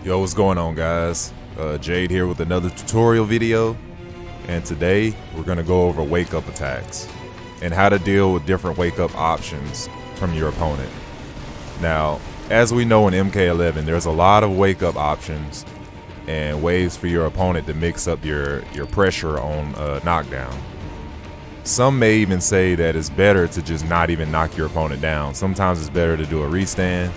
Yo, what's going on, guys? Jade here with another tutorial video, and today we're gonna go over wake up attacks and how to deal with different wake up options from your opponent. Now, as we know in MK11, there's a lot of wake up options and ways for your opponent to mix up your pressure on knockdown. Some may even say that it's better to just not even knock your opponent down. Sometimes it's better to do a restand,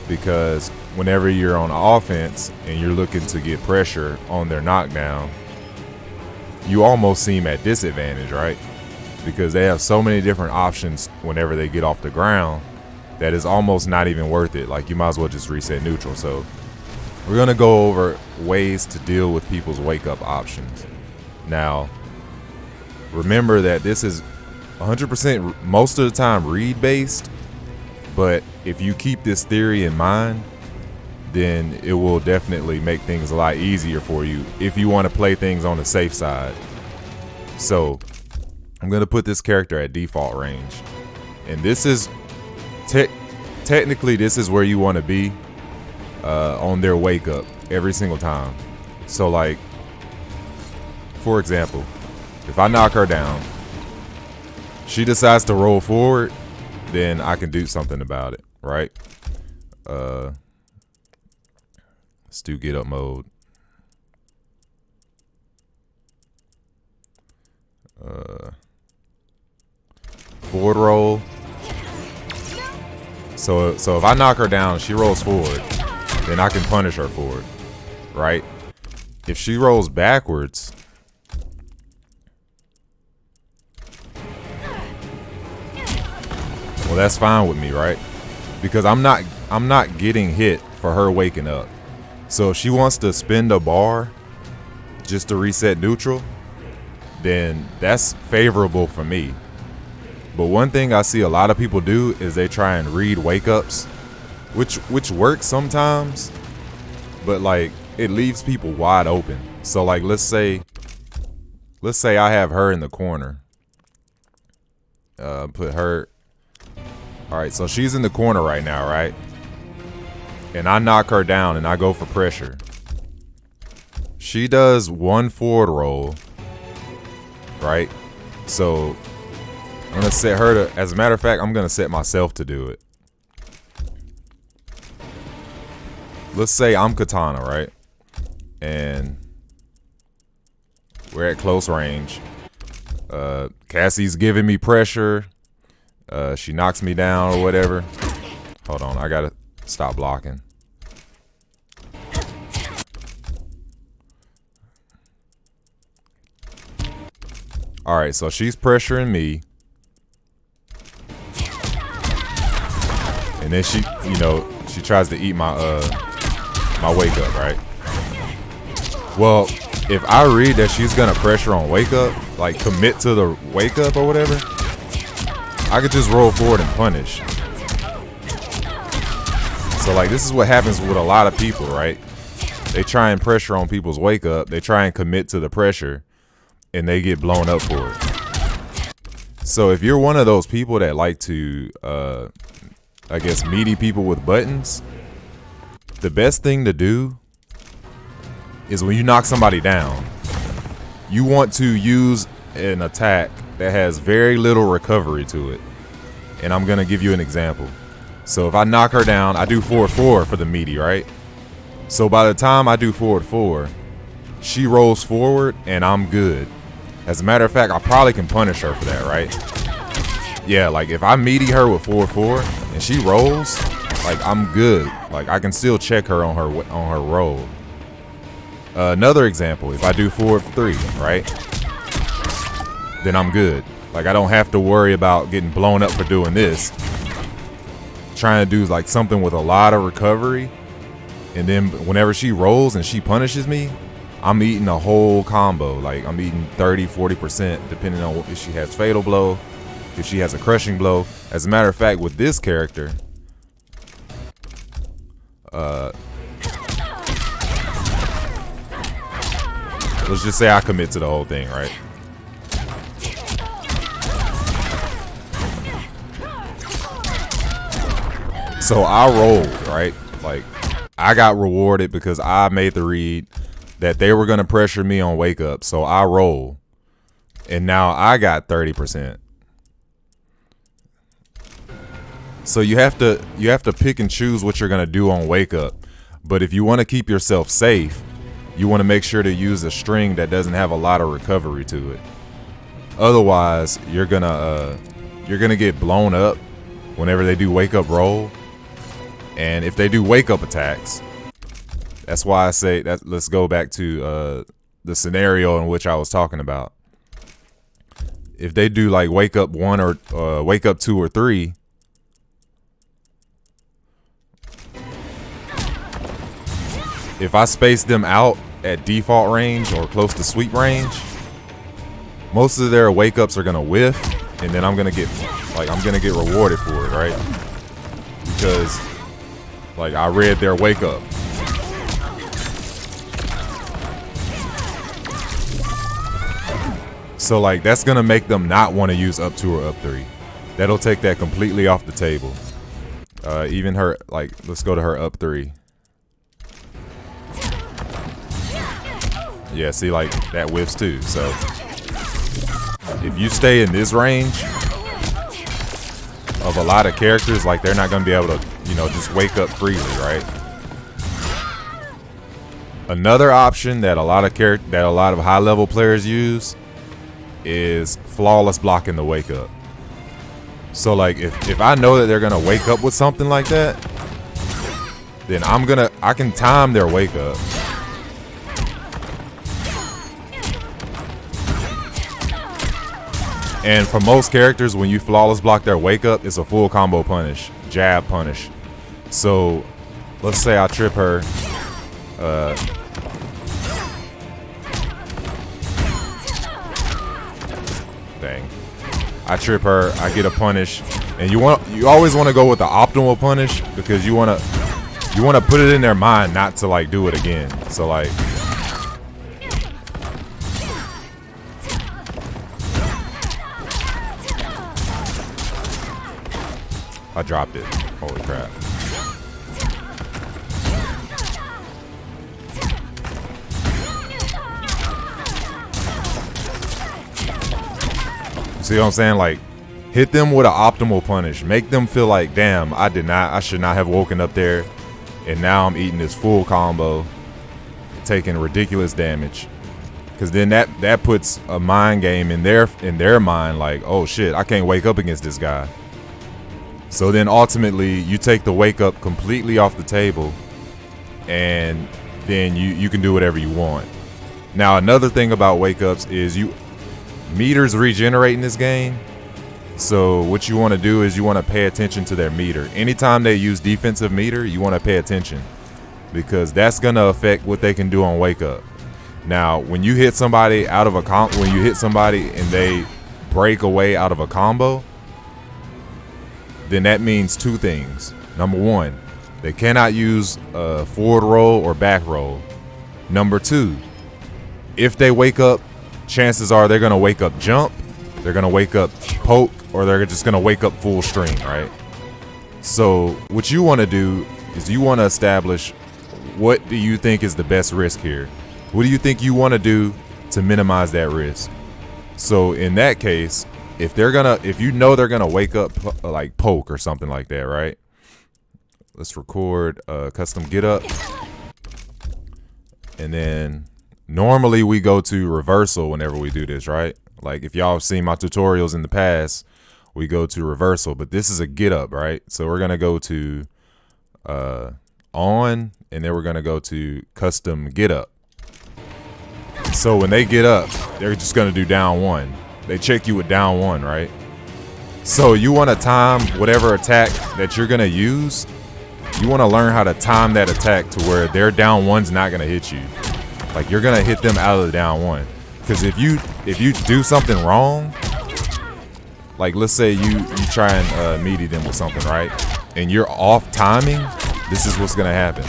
because whenever you're on offense and you're looking to get pressure on their knockdown, you almost seem at disadvantage, right? Because they have so many different options whenever they get off the ground that it's almost not even worth it. Like, you might as well just reset neutral. So we're gonna go over ways to deal with people's wake up options. Now, remember that this is 100% most of the time read based, but if you keep this theory in mind, then it will definitely make things a lot easier for you if you want to play things on the safe side. So I'm going to put this character at default range, and this is technically this is where you want to be on their wake up every single time. So, like, for example, if I knock her down, she decides to roll forward, then I can do something about it, right? Let's do get up mode. Forward roll. So if I knock her down, she rolls forward, then I can punish her for it, right? If she rolls backwards, well, that's fine with me, right? Because I'm not getting hit for her waking up. So if she wants to spend a bar just to reset neutral, then that's favorable for me. But one thing I see a lot of people do is they try and read wake ups, which works sometimes, but like it leaves people wide open. So, like, let's say I have her in the corner. Put her. All right, so she's in the corner right now, right? And I knock her down and I go for pressure. She does one forward roll, right? So I'm gonna set her to, as a matter of fact, I'm gonna set myself to do it. Let's say I'm Katana, right? And we're at close range. Cassie's giving me pressure. She knocks me down or whatever. Hold on, I gotta stop blocking. All right, so she's pressuring me, and then she tries to eat my my wake up, right? Well, if I read that she's gonna pressure on wake up, like commit to the wake up or whatever, I could just roll forward and punish. So, like, this is what happens with a lot of people, right? They try and pressure on people's wake up. They try and commit to the pressure, and they get blown up for it. So if you're one of those people that like to, I guess, meaty people with buttons, the best thing to do is when you knock somebody down, you want to use an attack that has very little recovery to it. And I'm going to give you an example. So if I knock her down, I do forward 4 for the meaty, right? So by the time I do forward 4, she rolls forward and I'm good. As a matter of fact, I probably can punish her for that, right? Yeah, like if I meaty her with forward 4 and she rolls, like, I'm good. Like, I can still check her on her roll. Another example, if I do forward 3, right? Then I'm good. Like, I don't have to worry about getting blown up for doing this. Trying to do like something with a lot of recovery, and then whenever she rolls and she punishes me, I'm eating a whole combo. Like, I'm eating 30-40% depending on if she has fatal blow, if she has a crushing blow. As a matter of fact, with this character, let's just say I commit to the whole thing, right? So I rolled, right? Like, I got rewarded because I made the read that they were going to pressure me on wake up. So I roll. And now I got 30%. So you have to pick and choose what you're going to do on wake up. But if you want to keep yourself safe, you want to make sure to use a string that doesn't have a lot of recovery to it. Otherwise, you're gonna get blown up whenever they do wake up roll. And if they do wake up attacks, that's why I say that. Let's go back to the scenario in which I was talking about. If they do like wake up 1 or wake up 2 or 3, if I space them out at default range or close to sweep range, most of their wake ups are gonna whiff, and then I'm gonna get rewarded for it, right? Because like I read their wake up. So like that's gonna make them not want to use up 2 or up 3. That'll take that completely off the table. Even her, like, let's go to her up 3. Yeah, see, like that whiffs too. So if you stay in this range of a lot of characters, like they're not gonna be able to, you know, just wake up freely, right? Another option that a lot of high level players use is flawless blocking the wake up. So like if I know that they're gonna wake up with something like that, then I can time their wake up. And for most characters, when you flawless block their wake up, it's a full combo punish, jab punish. So let's say I trip her. Dang. I trip her, I get a punish. And you always want to go with the optimal punish because you want to put it in their mind not to like do it again. So like I dropped it. Holy crap. See what I'm saying? Like, hit them with an optimal punish. Make them feel like, damn, I should not have woken up there. And now I'm eating this full combo, taking ridiculous damage. Because then that puts a mind game in their mind, like, oh shit, I can't wake up against this guy. So then ultimately you take the wake up completely off the table, and then you can do whatever you want. Now another thing about wake ups is meters regenerate in this game. So what you want to do is you want to pay attention to their meter. Anytime they use defensive meter, you want to pay attention, because that's going to affect what they can do on wake up. Now when you hit somebody out of when you hit somebody and they break away out of a combo, then that means two things. Number one, they cannot use a forward roll or back roll. Number two, if they wake up, chances are they're going to wake up jump, they're going to wake up poke, or they're just going to wake up full string, right? So what you want to do is you want to establish, what do you think is the best risk here? What do you think you want to do to minimize that risk? So in that case, if you know they're gonna wake up like poke or something like that, right? Let's record custom get up, and then normally we go to reversal whenever we do this, right? Like if y'all have seen my tutorials in the past, we go to reversal, but this is a get up, right? So we're gonna go to on, and then we're gonna go to custom get up. So when they get up, they're just gonna do down one. They check you with down one, right? So you want to time whatever attack that you're gonna use. You want to learn how to time that attack to where their down one's not gonna hit you. Like you're gonna hit them out of the down one. Because if you do something wrong, like let's say you try and meaty them with something, right? And you're off timing, this is what's gonna happen.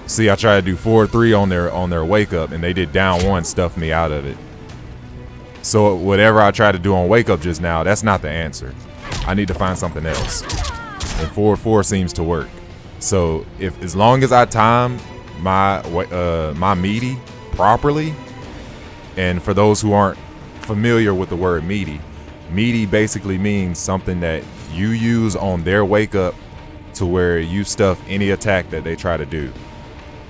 See, I tried to do 4-3 on their wake up, and they did down one, stuffed me out of it. So whatever I tried to do on wake up just now, that's not the answer. I need to find something else. And 4-4 seems to work. So if as long as I time my meaty properly, and for those who aren't familiar with the word meaty basically means something that you use on their wake up to where you stuff any attack that they try to do.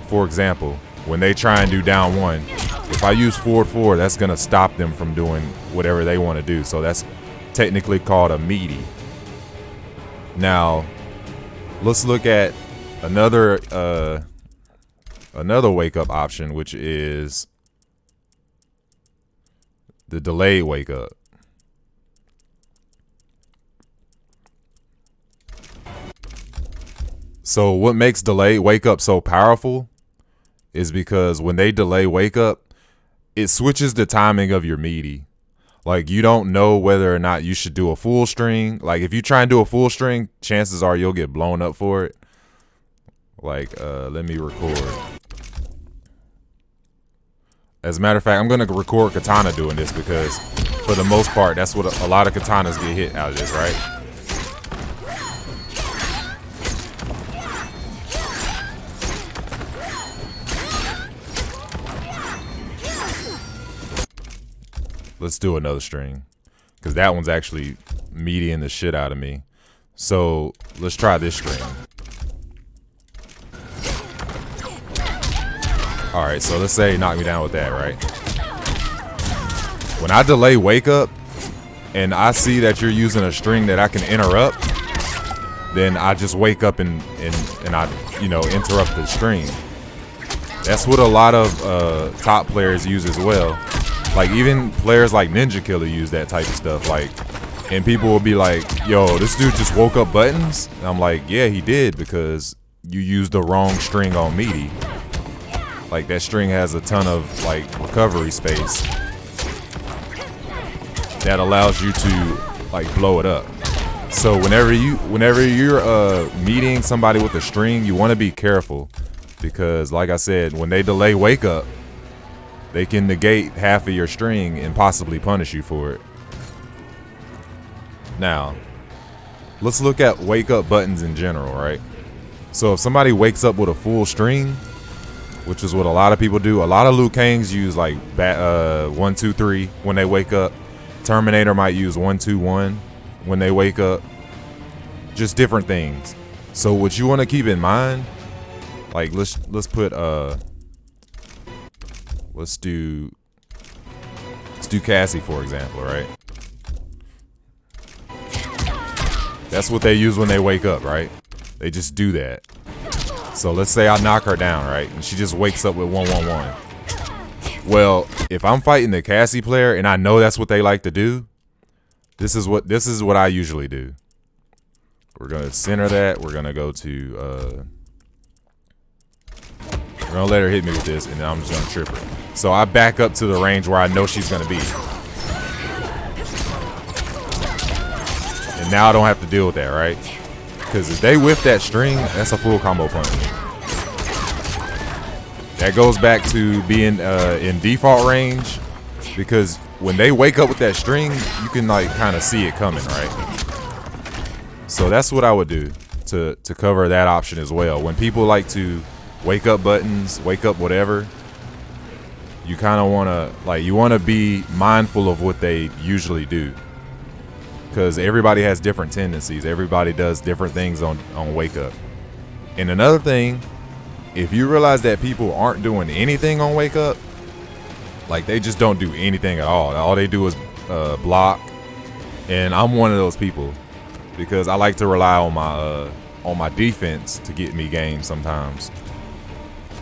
For example, when they try and do down one, if I use forward 4, that's gonna stop them from doing whatever they want to do. So that's technically called a meaty. Now let's look at another wake up option, which is the delayed wake up. So what makes delayed wake up so powerful is because when they delay wake up, it switches the timing of your meaty. Like, you don't know whether or not you should do a full string. Like, if you try and do a full string, chances are you'll get blown up for it. Like, let me record. As a matter of fact, I'm gonna record Katana doing this because for the most part, that's what a lot of katanas get hit out of this, right? Let's do another string because that one's actually meatying the shit out of me. So let's try this string. All right, so let's say knock me down with that, right? When I delay wake up and I see that you're using a string that I can interrupt, then I just wake up and I, you know, interrupt the string. That's what a lot of top players use as well. Like, even players like Ninja Killer use that type of stuff. Like, and people will be like, yo, this dude just woke up buttons. And I'm like, yeah, he did, because you used the wrong string on meaty. Like, that string has a ton of like recovery space that allows you to like blow it up. So whenever you're meeting somebody with a string, you want to be careful, because like I said, when they delay wake up, they can negate half of your string and possibly punish you for it. Now, let's look at wake up buttons in general, right? So if somebody wakes up with a full string, which is what a lot of people do, a lot of Liu Kangs use like 1 2 3 when they wake up. Terminator might use 1 2 1 when they wake up. Just different things. So what you want to keep in mind, like let's put let's do Cassie, for example, right? That's what they use when they wake up, right? They just do that. So let's say I knock her down, right? And she just wakes up with 1 1 1. Well, if I'm fighting the Cassie player and I know that's what they like to do, this is what I usually do. We're gonna center that. We're gonna go to we're gonna let her hit me with this, and then I'm just gonna trip her. So I back up to the range where I know she's gonna be. And now I don't have to deal with that, right? Because if they whiff that string, that's a full combo punch. That goes back to being in default range, because when they wake up with that string, you can like kind of see it coming, right? So that's what I would do to cover that option as well. When people like to wake up buttons, wake up whatever, you kind of want to be mindful of what they usually do, because everybody has different tendencies. Everybody does different things on wake up. And another thing, if you realize that people aren't doing anything on wake up, like they just don't do anything at all they do is block, and I'm one of those people, because I like to rely on my defense to get me games sometimes.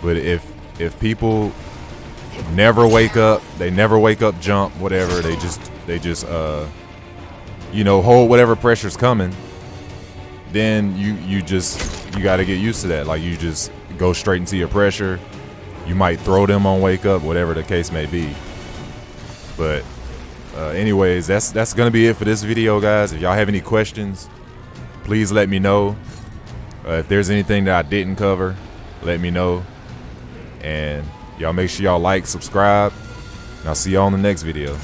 But if people never wake up, they never wake up, jump, whatever, they just you know, hold whatever pressure's coming, then you got to get used to that. Like, you just go straight into your pressure. You might throw them on wake up, whatever the case may be. But anyways, that's gonna be it for this video, guys. If y'all have any questions, please let me know. If there's anything that I didn't cover, let me know. And y'all make sure y'all like, subscribe, and I'll see y'all on the next video.